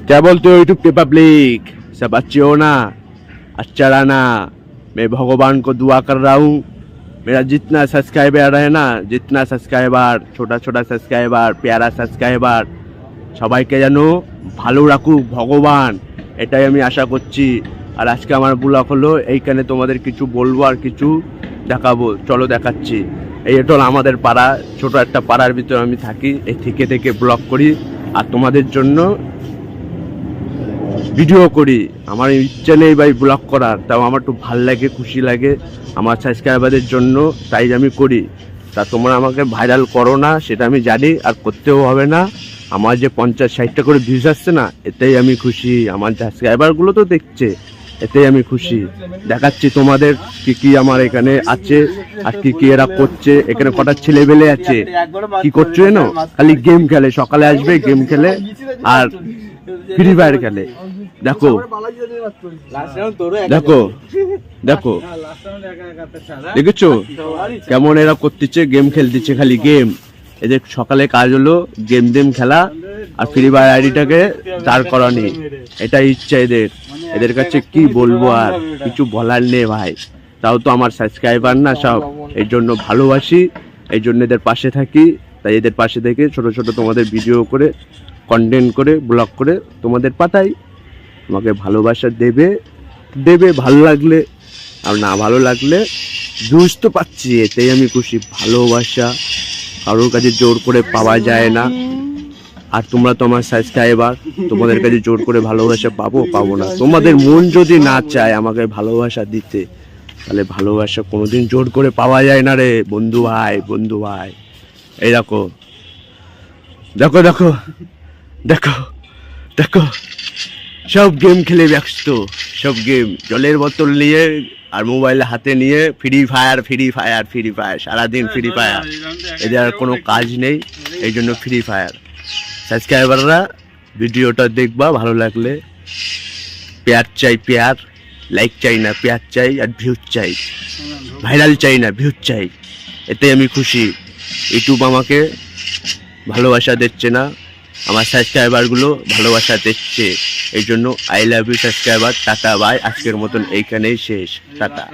क्या बोलते हो यूट्यूब के पब्लिक, सब अच्छे हो ना? अच्छा रहना। मैं भगवान को दुआ कर रहा हूँ मेरा जितना सब्सक्राइबर है ना, जितना सब्सक्राइबर, छोटा छोटा सब्सक्राइबर, प्यारा सब्सक्राइबर, সবাইকে যেন ভালো রাখুক ভগবান, এটাই আমি আশা করছি। আর আজকে আমার ব্লগ হলো এইখানে, তোমাদের কিছু বলবো আর কিছু দেখাবো। চলো দেখাচ্ছি। এই এটা হলো আমাদের পাড়া, ছোট একটা পাড়ার ভিতরে আমি থাকি। এই থেকে থেকে ব্লগ করি আর তোমাদের জন্য ভিডিও করি। আমার ইচ্ছে নেই ভাই ব্লগ করার, তাও আমার একটু ভাল লাগে, খুশি লাগে আমার সাবস্ক্রাইবারদের জন্য, তাই আমি করি। তা তোমরা আমাকে ভাইরাল করো না সেটা আমি জানি, আর করতেও হবে না। আমার যে 50-60টা করে ভিউজ আসছে না, এতেই আমি খুশি। আমার সাবস্ক্রাইবারগুলো তো দেখছে, এতেই আমি খুশি। দেখাচ্ছি তোমাদের কি কি আমার এখানে আছে আর কি কি এরা করছে। এখানে কটা ছেলেবেলে আছে, কি করছো জানো? খালি গেম খেলে, সকালে আসবে গেম খেলে আর ফ্রি ফায়ার খেলে। দেখো দেখো দেখো, দেখেছো কেমন এরা করতেছে? গেম খেলতেছে, খালি গেম। এদের সকালে কাজ হলো গেম খেলা আর ফ্রি ফায়ার আইডিটাকে দাঁড় করানি, এটাই ইচ্ছা এদের। এদের কাছে কি বলবো, আর কিছু বলার নেই ভাই। তাও তো আমার সাবস্ক্রাইবার না সব, এই জন্য ভালোবাসি, এই জন্য এদের পাশে থাকি। তাই এদের পাশে থেকে ছোট ছোট তোমাদের ভিডিও করে, কন্টেন্ট করে, ব্লগ করে তোমাদের পাঠাই। আমাকে ভালোবাসা দেবে দেবে ভালো লাগলে, আর না ভালো লাগলে বুঝ তো পাচ্ছি, এতেই আমি খুশি। ভালোবাসা কারোর কাছে জোর করে পাওয়া যায় না। আর তোমরা তো আমার সাবস্ক্রাইবার, তোমাদের কাছে জোর করে ভালোবাসা পাবো না। তোমাদের মন যদি না চায় আমাকে ভালোবাসা দিতে, তাহলে ভালোবাসা কোনোদিন জোর করে পাওয়া যায় না রে বন্ধু ভাই, বন্ধু ভাই। এই দেখো দেখো দেখো দেখো দেখো, সব গেম খেলে ব্যস্ত, সব গেম, জলের বোতল নিয়ে আর মোবাইল হাতে নিয়ে free fire free fire free fire, সারাদিন ফ্রি ফায়ার। এদের আর কোনো কাজ নেই, এই জন্য ফ্রি ফায়ার। সাবস্ক্রাইবাররা ভিডিওটা দেখবা, ভালো লাগলে পেয়ার চাই, পেয়ার, লাইক চাই না, পেয়ার চাই, আর ভিউজ চাই। ভাইরাল চাই না, ভিউজ চাই। এতে আমি খুশি। ইউটিউব আমাকে ভালোবাসা দিচ্ছে না, আমার সাবস্ক্রাইবারগুলো ভালোবাসা দিচ্ছে। এই জন্য I love you subscriber. Tata bye, আজকের মতন এইখানেই শেষ। টাটা।